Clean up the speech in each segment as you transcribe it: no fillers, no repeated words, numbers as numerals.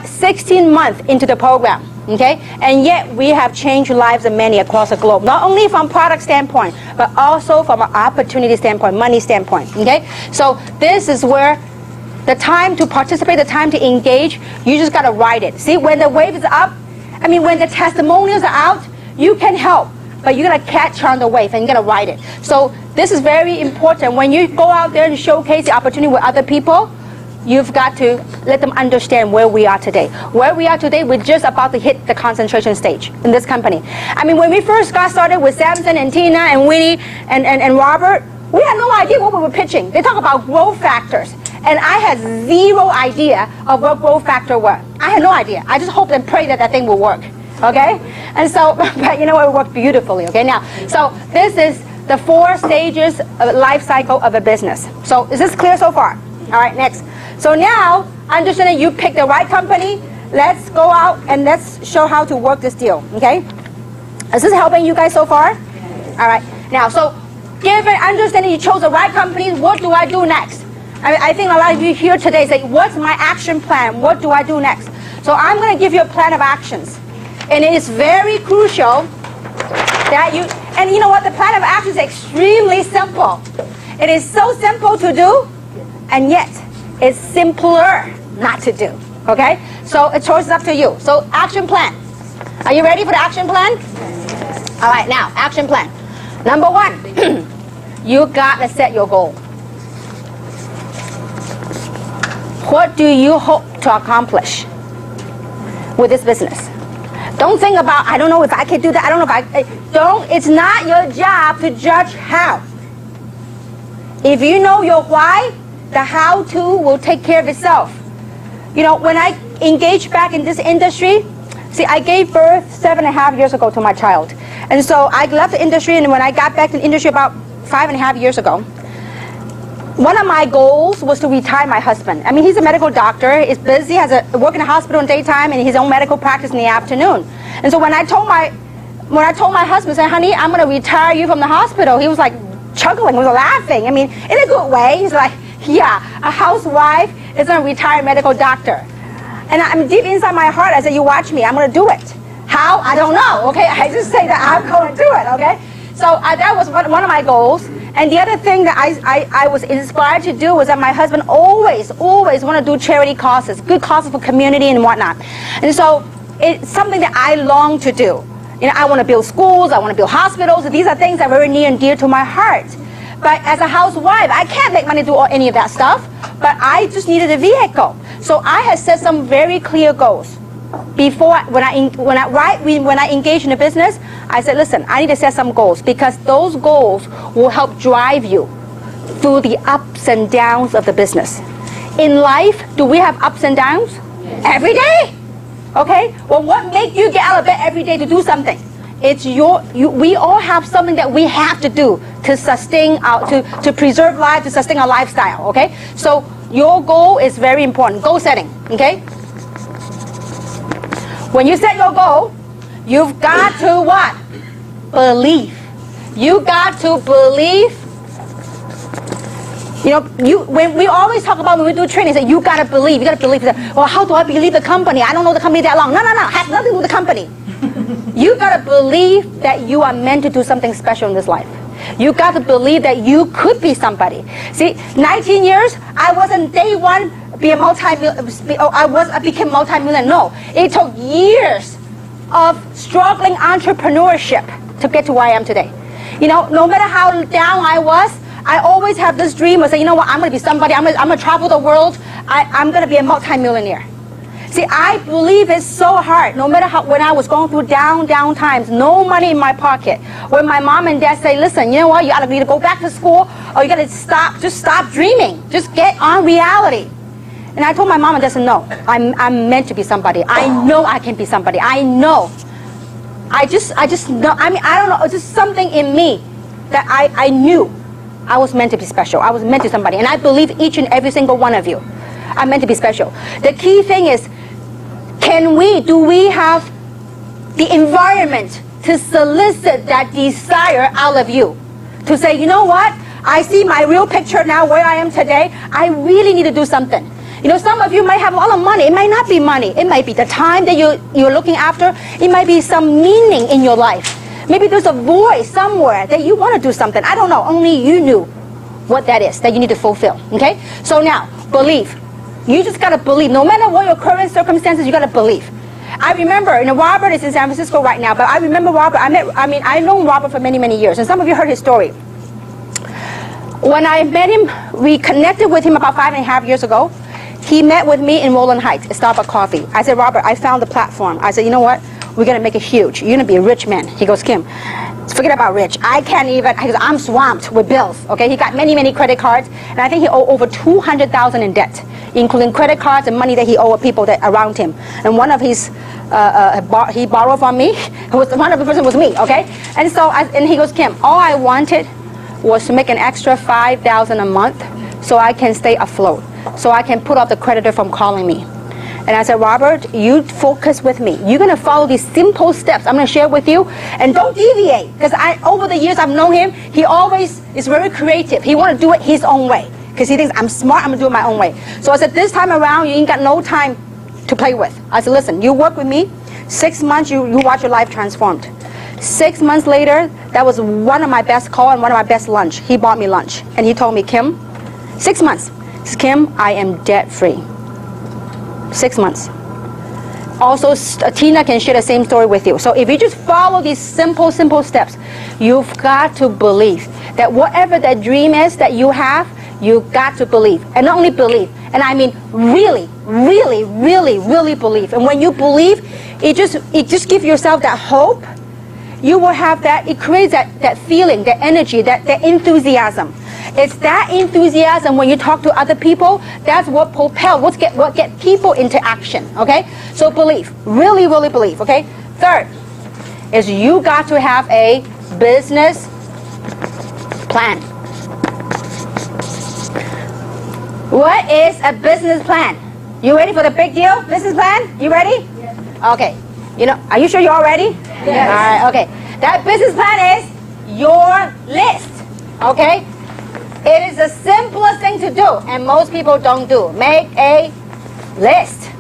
16 months into the program, okay? And yet we have changed lives of many across the globe, not only from product standpoint, but also from an opportunity standpoint, money standpoint, okay? So this is where the time to participate, the time to engage, you just gotta ride it. See, when the wave is up, I mean, when the testimonials are out, you can help, but you gotta catch on the wave and you gotta ride it. So this is very important. When you go out there and showcase the opportunity with other people, you've got to let them understand where we are today. Where we are today, we're just about to hit the concentration stage in this company. I mean, when we first got started with Samson and Tina and Winnie and Robert, we had no idea what we were pitching. They talk about growth factors. And I had zero idea of what growth factor were. I had no idea. I just hoped and prayed that that thing will work. Okay? And so, but you know what, it worked beautifully. Okay? Now, so this is the 4 stages of life cycle of a business. So is this clear so far? All right, next. So now, understanding you pick the right company, let's go out and let's show how to work this deal. Okay? Is this helping you guys so far? All right. Now, so given understanding you chose the right company, what do I do next? I think a lot of you here today say, what's my action plan? What do I do next? So I'm going to give you a plan of actions. And it is very crucial that you, and you know what, the plan of action is extremely simple. It is so simple to do, and yet it's simpler not to do. Okay? So a choice is up to you. So action plan. Are you ready for the action plan? All right, now, action plan. Number 1, you got to set your goal. What do you hope to accomplish with this business? Don't think about, I don't know if I can do that. I don't know if don't, it's not your job to judge how. If you know your why, the how-to will take care of itself. You know, when I engaged back in this industry, see, I gave birth 7.5 years ago to my child. And so I left the industry, and when I got back to the industry about 5.5 years ago, one of my goals was to retire my husband. I mean, he's a medical doctor, he's busy, has a work in a hospital in the daytime and his own medical practice in the afternoon. And so when I told my husband, I said, honey, I'm going to retire you from the hospital, he was like chuckling, he was laughing. I mean, in a good way. He's like, yeah, a housewife is going to retire a medical doctor. And I'm deep inside my heart, I said, you watch me, I'm going to do it. How? I don't know, okay? I just say that I'm going to do it, okay? So that was one of my goals. And the other thing that I was inspired to do was that my husband always want to do charity causes, good causes for community and whatnot. And so it's something that I long to do. You know, I want to build schools, I want to build hospitals. These are things that are very near and dear to my heart. But as a housewife, I can't make money to do any of that stuff. But I just needed a vehicle. So I had set some very clear goals. Before, when I engage in a business, I said, listen, I need to set some goals, because those goals will help drive you through the ups and downs of the business. In life, do we have ups and downs? Yes. Every day. Okay? Well, what makes you get out of bed every day to do something? It's we all have something that we have to do to sustain to preserve life, to sustain our lifestyle. Okay? So your goal is very important. Goal setting. Okay? When you set your goal, you've got to what? Believe. You got to believe. You know, when we always talk about when we do training, say you gotta believe. You gotta believe. Well, how do I believe the company? I don't know the company that long. No. It has nothing to do with the company. You gotta believe that you are meant to do something special in this life. You got to believe that you could be somebody. See, 19 years, I wasn't day one I became multi-millionaire. No, it took years of struggling entrepreneurship to get to where I am today. You know, no matter how down I was, I always have this dream of saying, you know what, I'm going to be somebody. I'm going to travel the world. I'm going to be a multi-millionaire. See, I believe it's so hard. No matter how, when I was going through down times, no money in my pocket. When my mom and dad say, listen, you know what, you got to either go back to school or you got to stop dreaming. Just get on reality. And I told my mom and dad, no, I'm meant to be somebody. I know I can be somebody. I know. I just know. I mean, I don't know. It's just something in me that I knew I was meant to be special. I was meant to be somebody. And I believe each and every single one of you are meant to be special. The key thing is, do we have the environment to solicit that desire out of you? To say, you know what? I see my real picture now where I am today. I really need to do something. You know, some of you might have a lot of money. It might not be money. It might be the time that you're looking after. It might be some meaning in your life. Maybe there's a void somewhere that you want to do something. I don't know. Only you knew what that is that you need to fulfill. Okay? So now, believe. You just got to believe. No matter what your current circumstances, you got to believe. I remember, Robert is in San Francisco right now, but I remember Robert. I've known Robert for many, many years, and some of you heard his story. When I met him, we connected with him about 5.5 years ago. He met with me in Roland Heights at Starbucks Coffee. I said, Robert, I found the platform. I said, you know what? We're going to make it huge. You're going to be a rich man. He goes, Kim, forget about rich. I can't even, he goes, I'm swamped with bills. Okay, he got many, many credit cards, and I think he owed over $200,000 in debt, including credit cards and money that he owed people that around him. And one of his, he borrowed from me. One of the person was me. Okay, and so and he goes, Kim, all I wanted was to make an extra $5,000 a month, so I can stay afloat, so I can put off the creditor from calling me. And I said, Robert, you focus with me. You're going to follow these simple steps I'm going to share with you, and don't deviate. Because over the years I've known him, he always is very creative. He want to do it his own way. Because he thinks, I'm smart, I'm going to do it my own way. So I said, this time around, you ain't got no time to play with. I said, listen, you work with me. 6 months, you watch your life transformed. 6 months later, that was one of my best calls and one of my best lunch. He bought me lunch. And he told me, Kim, 6 months. He says, Kim, I am debt free. 6 months. Also, Tina can share the same story with you. So if you just follow these simple steps, you've got to believe that whatever that dream is that you have, you've got to believe. And not only believe, and I mean really, really, really, really believe. And when you believe, it just gives yourself that hope. You will have that, it creates that feeling, that energy, that enthusiasm. It's that enthusiasm when you talk to other people, that's what propels, what get people into action, okay? So believe, really, really believe, okay? Third is you got to have a business plan. What is a business plan? You ready for the big deal? Business plan? You ready? Yes. Okay. Are you sure you're all ready? Yes. All right, okay. That business plan is your list, okay? It is the simplest thing to do, and most people don't do. Make a list.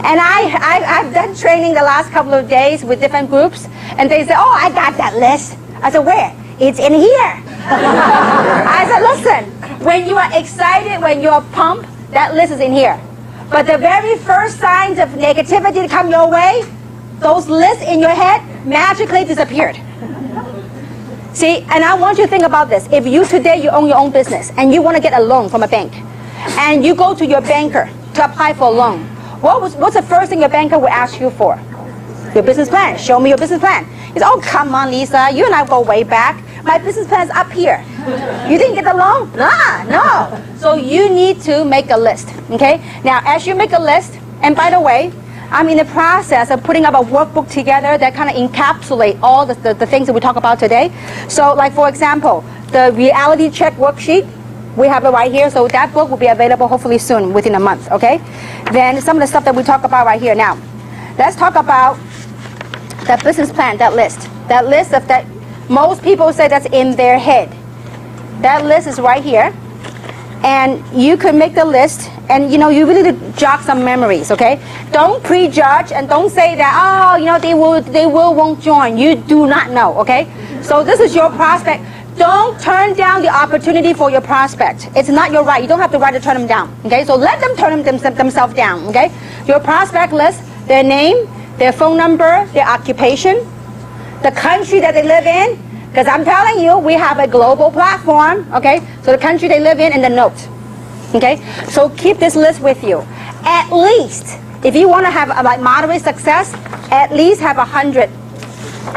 And I've done training the last couple of days with different groups, and they say, oh, I got that list. I said, where? It's in here. I said, listen, when you are excited, when you're pumped, that list is in here. But the very first signs of negativity to come your way, those lists in your head magically disappeared. See, and I want you to think about this. If you own your own business and you want to get a loan from a bank, and you go to your banker to apply for a loan, what's the first thing your banker will ask you for? Your business plan. Show me your business plan. He says, oh, come on, Lisa, you and I go way back. My business plan is up here. You didn't get the loan? Nah, no. So you need to make a list, okay? Now, as you make a list, and by the way, I'm in the process of putting up a workbook together that kind of encapsulate all the things that we talk about today. So, like, for example, the reality check worksheet, we have it right here. So that book will be available hopefully soon, within a month, okay? Then some of the stuff that we talk about right here. Now, let's talk about that business plan, that list. That list of that, most people say that's in their head. That list is right here. And you could make the list, and you really need to jog some memories, okay? Don't prejudge, and don't say that, oh, they won't join. You do not know, okay? So this is your prospect. Don't turn down the opportunity for your prospect. It's not your right. You don't have the right to turn them down, okay? So let them turn themselves down, okay? Your prospect list, their name, their phone number, their occupation, the country that they live in. Because I'm telling you, we have a global platform, okay? So the country they live in and the note, okay? So keep this list with you. At least, if you want to have a moderate success, at least have 100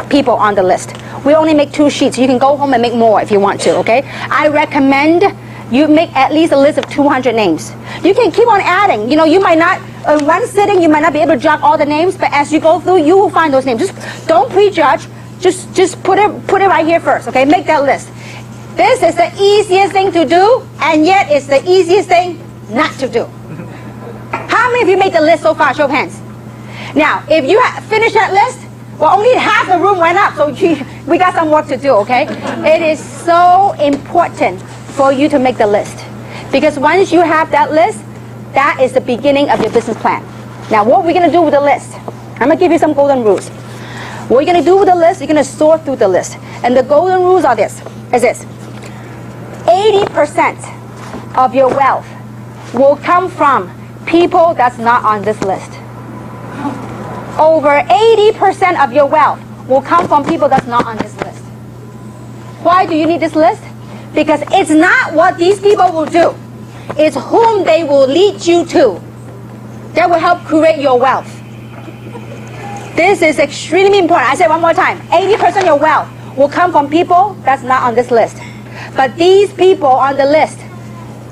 people on the list. We only make 2 sheets. You can go home and make more if you want to, okay? I recommend you make at least a list of 200 names. You can keep on adding. You might not, in one sitting, you might not be able to jot all the names, but as you go through, you will find those names. Just don't prejudge. Just put it right here first, okay? Make that list. This is the easiest thing to do, and yet it's the easiest thing not to do. How many of you made the list so far? Show of hands. Now, if you finish that list, well, only half the room went up, so we got some work to do, okay? It is so important for you to make the list. Because once you have that list, That is the beginning of your business plan. Now, what we're going to do with the list? I'm going to give you some golden rules. What you're going to do with the list, you're going to sort through the list. And the golden rules are this. 80% of your wealth will come from people that's not on this list. Over 80% of your wealth will come from people that's not on this list. Why do you need this list? Because it's not what these people will do. It's whom they will lead you to that will help create your wealth. This is extremely important. I say one more time. 80% of your wealth will come from people that's not on this list. But these people on the list,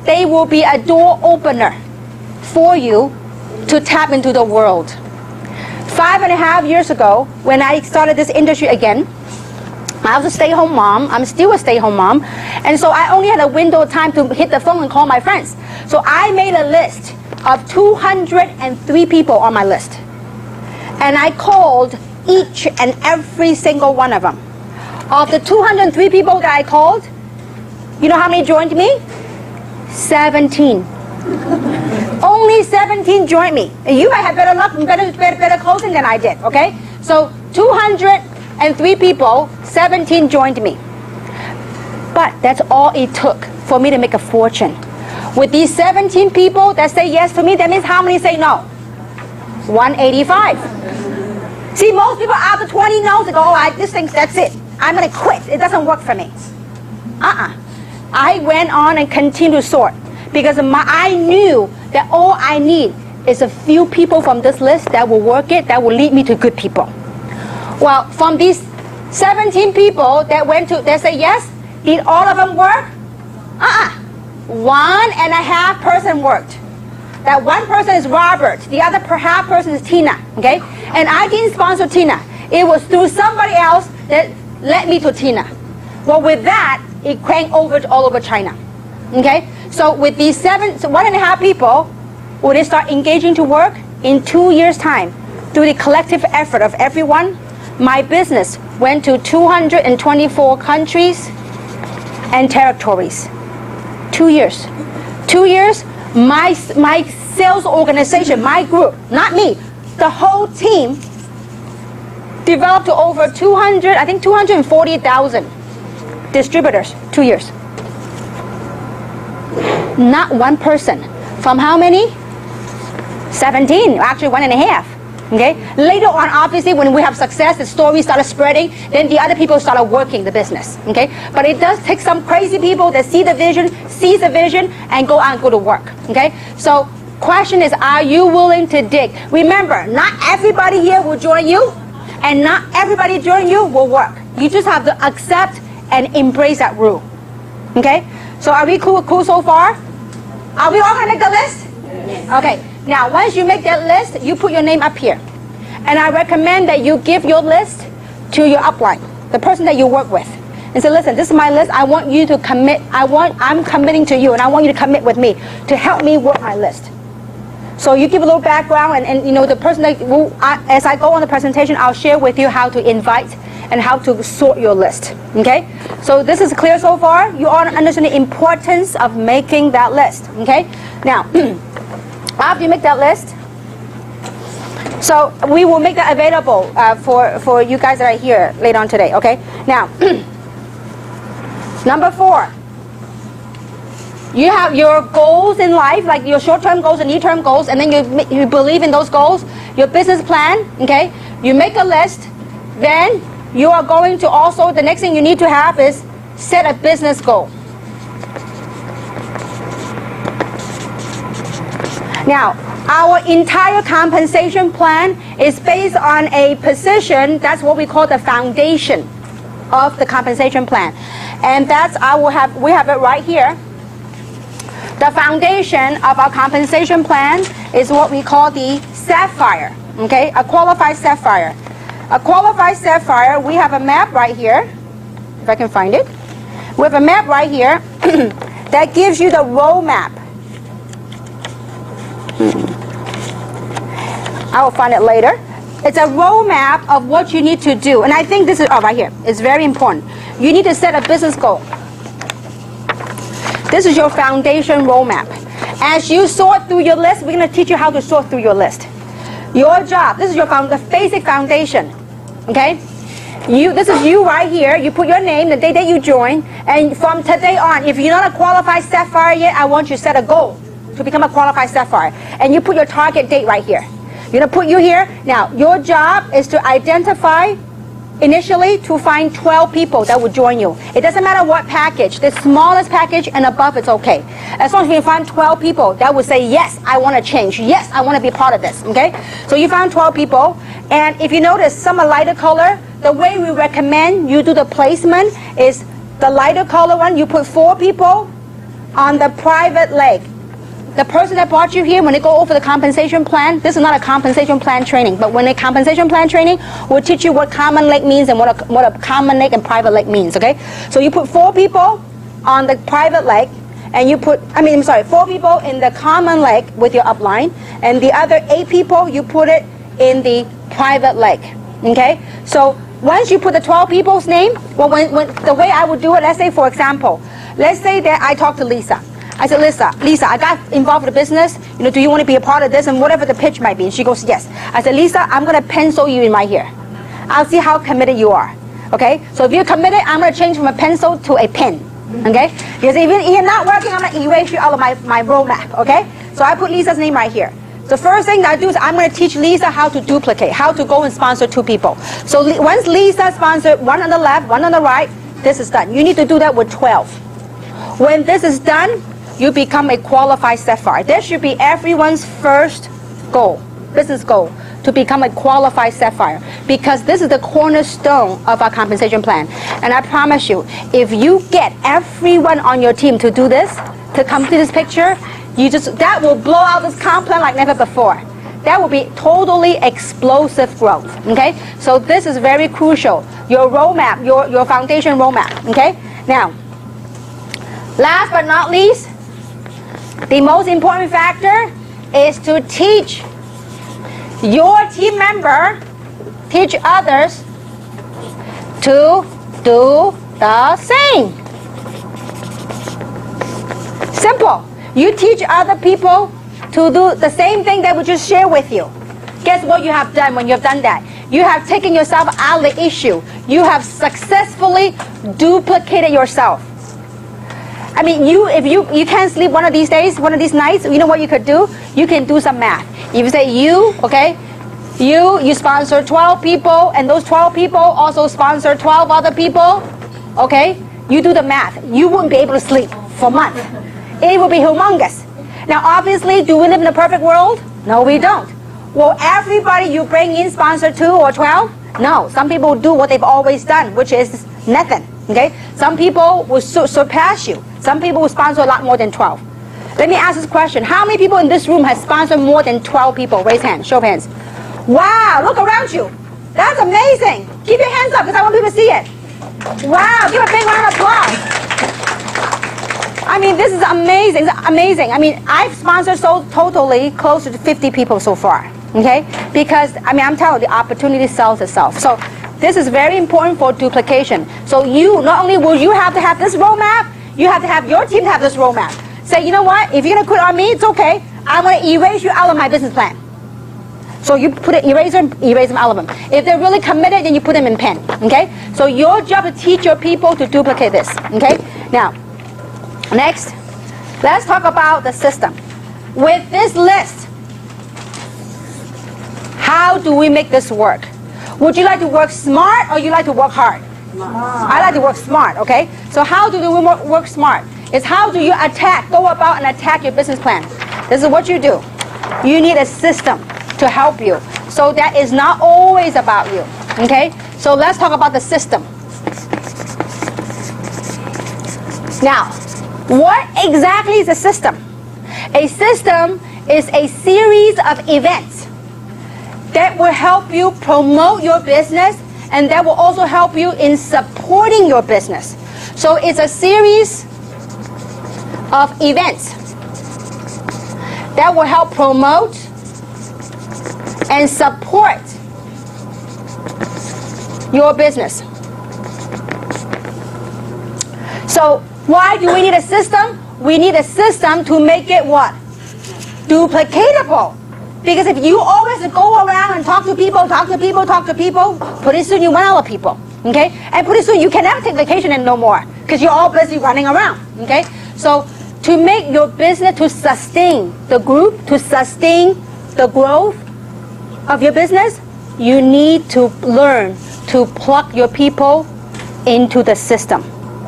they will be a door opener for you to tap into the world. 5.5 years ago, when I started this industry again, I was a stay-home mom. I'm still a stay-home mom. And so I only had a window of time to hit the phone and call my friends. So I made a list of 203 people on my list. And I called each and every single one of them. Of the 203 people that I called, you know how many joined me? 17. Only 17 joined me. And you might have better luck and better closing than I did, okay? So 203 people, 17 joined me. But that's all it took for me to make a fortune. With these 17 people that say yes to me, that means how many say no? 185. See, most people after 20 no's, they go, oh, this thing, that's it. I'm going to quit. It doesn't work for me. I went on and continued to sort because I knew that all I need is a few people from this list that will work it, that will lead me to good people. Well, from these 17 people that say yes, did all of them work? 1.5 person worked. That one person is Robert. The other half person is Tina. Okay? And I didn't sponsor Tina. It was through somebody else that led me to Tina. Well, with that, it cranked over all over China. Okay? So with these 1.5 people, when they start engaging to work, in 2 years' time, through the collective effort of everyone, my business went to 224 countries and territories. 2 years. 2 years, my sales organization, my group, not me, the whole team developed to over 240,000 distributors. 2 years. Not one person. From how many? 17, actually 1.5. Okay? Later on, obviously, when we have success, the story started spreading, then the other people started working the business. Okay? But it does take some crazy people that sees the vision, and go to work. Okay? So, question is, are you willing to dig? Remember, not everybody here will join you, and not everybody join you will work. You just have to accept and embrace that rule. Okay? So, are we cool so far? Are we all going to make the list? Okay. Now, once you make that list, you put your name up here. And I recommend that you give your list to your upline, the person that you work with. And say, listen, this is my list. I want you to commit. I'm committing to you, and I want you to commit with me to help me work my list. So you give a little background, and you know, the person that as I go on the presentation, I'll share with you how to invite and how to sort your list. Okay? So this is clear so far? You all understand the importance of making that list. Okay? Now, after you make that list, so we will make that available for you guys that are here later on today, okay? Now, number 4, you have your goals in life, like your short-term goals and near-term goals, and then you believe in those goals, your business plan, okay? You make a list, then you are going to also, the next thing you need to have is set a business goal. Now, our entire compensation plan is based on a position, that's what we call the foundation of the compensation plan. And that's, we have it right here. The foundation of our compensation plan is what we call the Sapphire, okay? A qualified Sapphire. A qualified Sapphire, we have a map right here, if I can find it. We have a map right here that gives you the roadmap. I will find it later. It's a roadmap of what you need to do. And I think this is, right here. It's very important. You need to set a business goal. This is your foundation roadmap. As you sort through your list, we're going to teach you how to sort through your list. Your job, this is your the basic foundation, okay? This is you right here. You put your name, the day that you join, and from today on, if you're not a qualified Sapphire yet, I want you to set a goal to become a qualified Sapphire. And you put your target date right here. You're going to put you here. Now, your job is to identify, initially, to find 12 people that will join you. It doesn't matter what package. The smallest package and above, it's okay. As long as you find 12 people that will say, yes, I want to change. Yes, I want to be part of this, okay? So you found 12 people. And if you notice, some are lighter color. The way we recommend you do the placement is the lighter color one, you put 4 people on the private leg. The person that brought you here, when they go over the compensation plan, this is not a compensation plan training, but when a compensation plan training, we'll teach you what common leg means and what a common leg and private leg means, okay? So you put 4 people on the private leg, and you put, 4 people in the common leg with your upline, and the other 8 people, you put it in the private leg, okay? So once you put the 12 people's name, well, when the way I would do it, let's say, for example, let's say that I talk to Lisa. I said, Lisa, I got involved with the business. Do you want to be a part of this? And whatever the pitch might be. And she goes, yes. I said, Lisa, I'm going to pencil you in right here. I'll see how committed you are. Okay? So if you're committed, I'm going to change from a pencil to a pen. Okay? Because if you're not working, I'm going to erase you out of my roadmap. Okay? So I put Lisa's name right here. The first thing I do is I'm going to teach Lisa how to duplicate, how to go and sponsor 2 people. So once Lisa sponsored 1 on the left, 1 on the right, this is done. You need to do that with 12. When this is done, you become a qualified Sapphire. This should be everyone's first goal, business goal, to become a qualified Sapphire, because this is the cornerstone of our compensation plan. And I promise you, if you get everyone on your team to do this, to complete this picture, that will blow out this comp plan like never before. That will be totally explosive growth, okay? So this is very crucial. Your roadmap, your foundation roadmap, okay? Now, last but not least, the most important factor is to teach your team member, teach others to do the same. Simple. You teach other people to do the same thing that we just shared with you. Guess what you have done when you have done that? You have taken yourself out of the issue. You have successfully duplicated yourself. I mean, if you can't sleep one of these days, one of these nights, you know what you could do? You can do some math. If you say you sponsor 12 people, and those 12 people also sponsor 12 other people, okay? You do the math. You wouldn't be able to sleep for months. It will be humongous. Now, obviously, do we live in a perfect world? No, we don't. Will everybody you bring in sponsor 2 or 12? No. Some people do what they've always done, which is nothing. Okay? Some people will surpass you. Some people will sponsor a lot more than 12. Let me ask this question. How many people in this room have sponsored more than 12 people? Raise hands. Show of hands. Wow. Look around you. That's amazing. Keep your hands up because I want people to see it. Wow. Give a big round of applause. I mean, this is amazing. It's amazing. I mean, I've sponsored totally close to 50 people so far. Okay? Because, I mean, I'm telling you, the opportunity sells itself. So this is very important for duplication. So not only will you have to have this roadmap, you have to have your team have this roadmap. Say, you know what? If you're going to quit on me, it's okay. I'm going to erase you out of my business plan. So you put an eraser and erase them out of them. If they're really committed, then you put them in pen. Okay? So your job is to teach your people to duplicate this. Okay? Now, next, let's talk about the system. With this list, how do we make this work? Would you like to work smart or you like to work hard? Smart. I like to work smart, okay? So how do we work smart? It's how do you go about and attack your business plan. This is what you do. You need a system to help you. So that is not always about you, okay? So let's talk about the system. Now, what exactly is a system? A system is a series of events that will help you promote your business, and that will also help you in supporting your business. So it's a series of events that will help promote and support your business. So why do we need a system? We need a system to make it what? duplicatable. Because if you always go around and talk to people, pretty soon you run out of people, okay? And pretty soon you can never take vacation and no more because you're all busy running around, okay? So to make your business, to sustain the group, to sustain the growth of your business, you need to learn to plug your people into the system.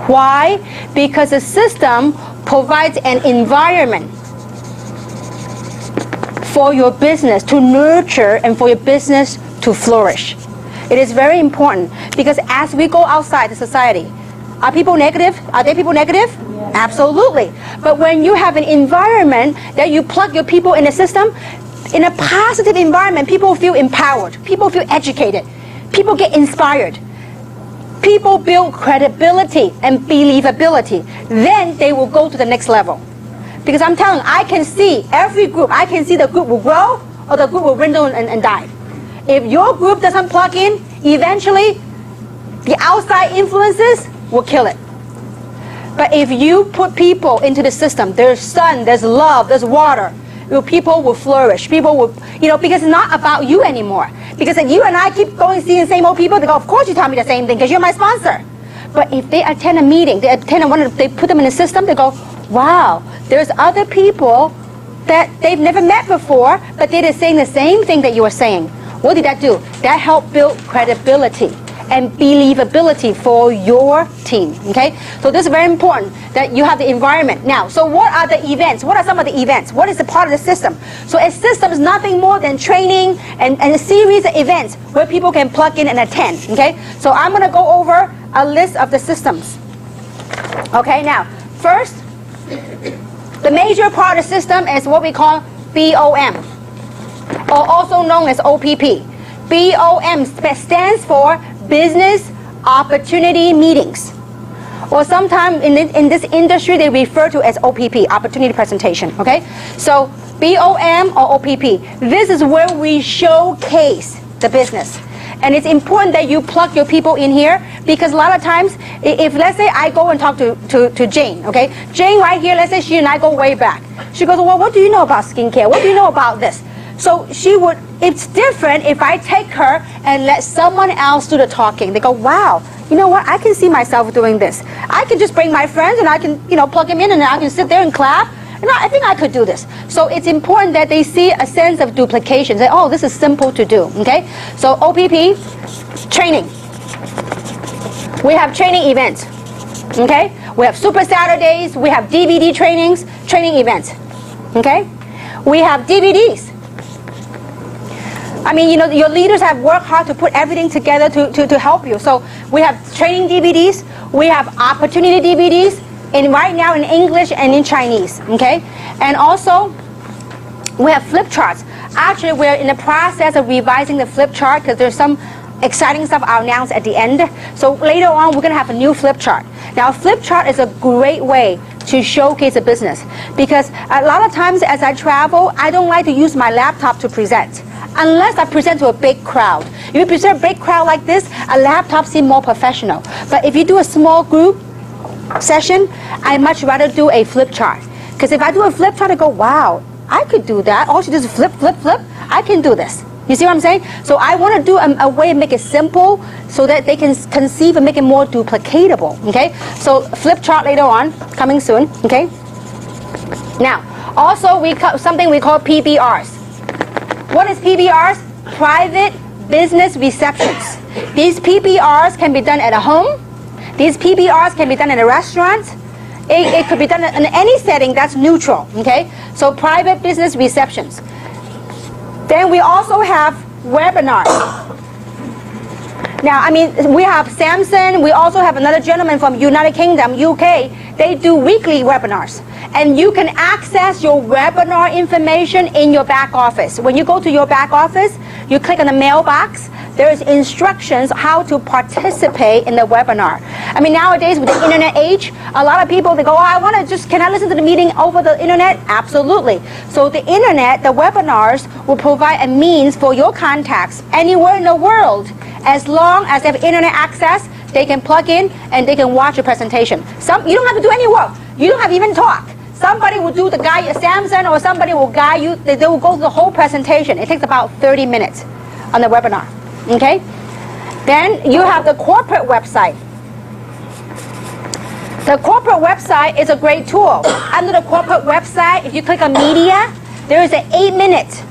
Why? Because the system provides an environment for your business to nurture and for your business to flourish. It is very important because as we go outside the society, are people negative? Are there people negative? Yes. Absolutely. But when you have an environment that you plug your people in the system, in a positive environment, people feel empowered, people feel educated, people get inspired, people build credibility and believability, then they will go to the next level. Because I'm telling you, I can see every group, I can see the group will grow or the group will dwindle and die. If your group doesn't plug in, eventually the outside influences will kill it. But if you put people into the system, there's sun, there's love, there's water, people will flourish. People will, because it's not about you anymore. Because if you and I keep going seeing the same old people, they go, of course you tell me the same thing because you're my sponsor. But if they attend a meeting, they put them in the system, they go, wow, there's other people that they've never met before, but they're saying the same thing that you are saying. What did that do? That helped build credibility and believability for your team, okay? So this is very important that you have the environment. Now, so what are the events? What are some of the events? What is the part of the system? So a system is nothing more than training and a series of events where people can plug in and attend, okay? So I'm gonna go over a list of the systems. Okay, now, first, the major part of the system is what we call BOM, or also known as OPP. BOM stands for Business Opportunity Meetings, or sometimes in this industry they refer to as OPP, Opportunity Presentation, okay? So BOM or OPP, this is where we showcase the business. And it's important that you plug your people in here because a lot of times, if let's say I go and talk to Jane, okay? Jane right here, let's say she and I go way back. She goes, well, what do you know about skincare? What do you know about this? So it's different if I take her and let someone else do the talking. They go, wow, you know what? I can see myself doing this. I can just bring my friends and I can, plug them in and I can sit there and clap. And I think I could do this. So it's important that they see a sense of duplication. Say, oh, this is simple to do, okay? So OPP, training. We have training events, okay? We have Super Saturdays, we have DVD trainings, training events, okay? We have DVDs. I mean, your leaders have worked hard to put everything together to help you. So we have training DVDs, we have opportunity DVDs, and right now in English and in Chinese, okay? And also, we have flip charts. Actually, we're in the process of revising the flip chart because there's some exciting stuff I'll announce at the end. So later on, we're gonna have a new flip chart. Now, a flip chart is a great way to showcase a business because a lot of times as I travel, I don't like to use my laptop to present unless I present to a big crowd. If you present a big crowd like this, a laptop seems more professional. But if you do a small group session, I much rather do a flip chart. Because if I do a flip chart, I go, wow, I could do that. All she does is flip, flip, flip. I can do this. You see what I'm saying? So I want to do a way to make it simple so that they can conceive and make it more duplicatable, okay? So flip chart later on, coming soon, okay? Now, also something we call PBRs. What is PBRs? Private Business Receptions. These PBRs can be done at a home. These PBRs can be done in a restaurant. It could be done in any setting that's neutral, okay? So private business receptions. Then we also have webinars. Now, I mean, we have Samson. We also have another gentleman from United Kingdom, UK. They do weekly webinars. And you can access your webinar information in your back office. When you go to your back office, you click on the mailbox. There's instructions how to participate in the webinar. I mean, nowadays with the internet age, a lot of people, they go, oh, can I listen to the meeting over the internet? Absolutely. So the internet, the webinars will provide a means for your contacts anywhere in the world. As long as they have internet access, they can plug in and they can watch your presentation. You don't have to do any work. You don't have to even talk. Somebody will do the guide, Samson or somebody will guide you. They will go through the whole presentation. It takes about 30 minutes on the webinar. Okay? Then you have the corporate website. The corporate website is a great tool. Under the corporate website, if you click on media, there is an 8-minute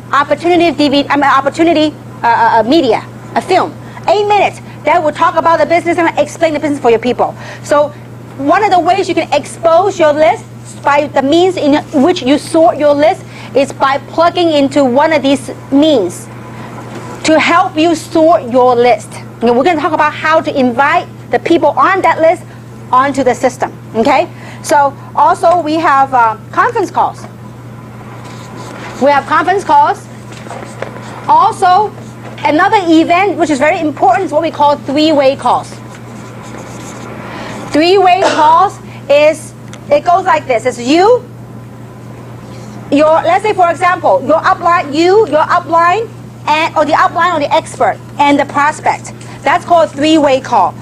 media, a film. 8 minutes that will talk about the business and explain the business for your people. So one of the ways you can expose your list by the means in which you sort your list is by plugging into one of these means to help you sort your list. Okay, we're going to talk about how to invite the people on that list onto the system. Okay? So also we have conference calls. We have conference calls. Also, another event which is very important is what we call three-way calls. Three-way calls is, it goes like this. It's you, let's say for example, your upline, or the upline or the expert and the prospect. That's called three-way call.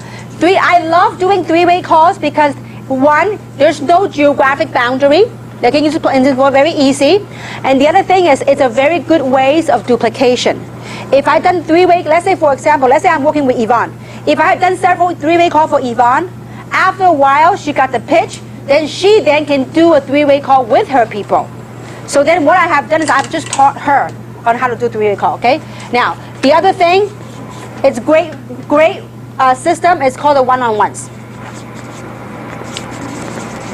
I love doing three-way calls because one, there's no geographic boundary. They can use it very easy. And the other thing is it's a very good ways of duplication. If I've done three-way, let's say for example, let's say I'm working with Yvonne. If I have done several three-way calls for Yvonne, after a while she got the pitch, then she then can do a three-way call with her people. So then what I have done is I've just taught her on how to do three-way call, okay? Now, the other thing, it's great system is called the one-on-ones.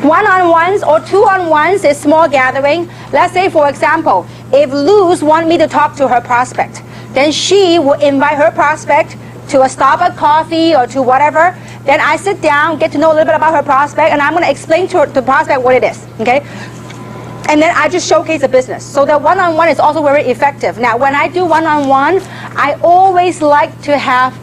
One-on-ones or two-on-ones is small gathering. Let's say, for example, if Luz wants me to talk to her prospect, then she will invite her prospect to a Starbucks coffee or to whatever. Then I sit down, get to know a little bit about her prospect, and I'm going to explain to the prospect what it is, okay? And then I just showcase the business. So the one-on-one is also very effective. Now, when I do one-on-one, I always like to have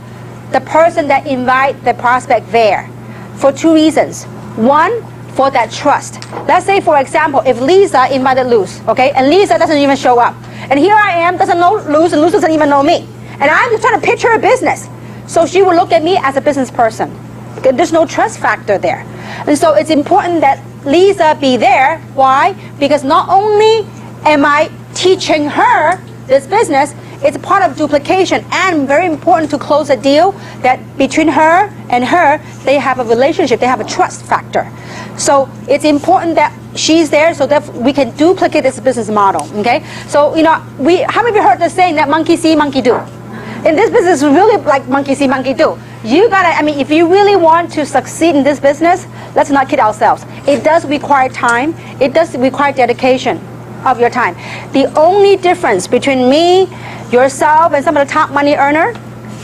the person that invite the prospect there for two reasons. One, for that trust. Let's say, for example, if Lisa invited Luz, okay, and Lisa doesn't even show up, and here I am, doesn't know Luz, and Luz doesn't even know me, and I'm just trying to pitch her a business, so she will look at me as a business person. There's no trust factor there, and so it's important that Lisa be there. Why? Because not only am I teaching her this business, it's part of duplication and very important to close a deal that between her and her, they have a relationship, they have a trust factor. So it's important that she's there so that we can duplicate this business model, okay? So, how many of you heard the saying that monkey see, monkey do? In this business, it's really like monkey see, monkey do. You gotta, if you really want to succeed in this business, let's not kid ourselves. It does require time. It does require dedication of your time. The only difference between me, yourself, and some of the top money earner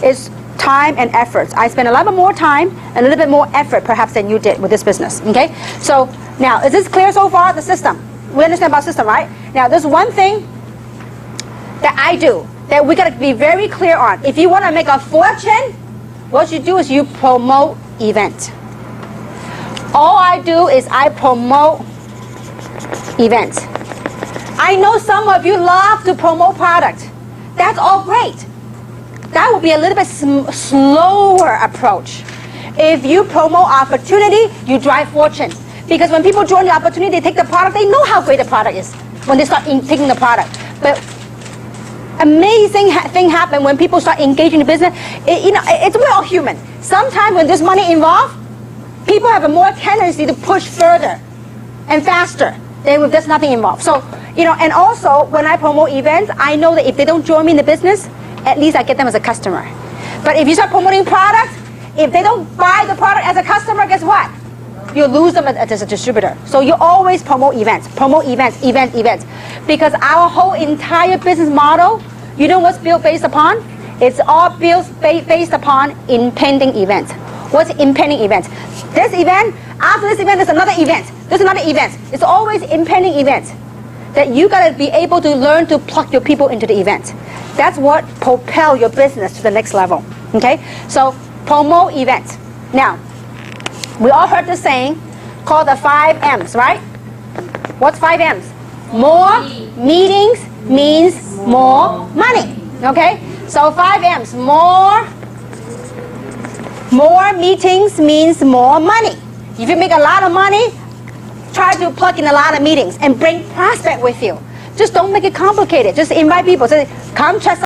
is time and effort. I spend a lot more time and a little bit more effort perhaps than you did with this business, okay? So now, is this clear so far, the system? We understand about system, right? Now, there's one thing that I do that we gotta be very clear on. If you wanna make a fortune, what you do is you promote events. All I do is I promote events. I know some of you love to promote product. That's all great. That would be a little bit slower approach. If you promote opportunity, you drive fortune. Because when people join the opportunity, they take the product, they know how great the product is when they start taking the product. But amazing thing happen when people start engaging in business. We're all human. Sometimes when there's money involved, people have a more tendency to push further and faster than if there's nothing involved. So, and also when I promote events, I know that if they don't join me in the business, at least I get them as a customer. But if you start promoting products, if they don't buy the product as a customer, guess what? You lose them as a distributor. So you always promote events, events. Because our whole entire business model, you know what's built based upon? It's all built based upon impending events. What's impending events? This event, after this event, there's another event. There's another event. It's always impending events that you gotta be able to learn to plug your people into the event. That's what propel your business to the next level. Okay? So promote events. Now, we all heard the saying called the 5 M's, right? What's 5 M's? More meetings means more money. Okay? So 5 M's. More meetings means more money. If you make a lot of money, try to plug in a lot of meetings and bring prospect with you. Just don't make it complicated. Just invite people. Say, come check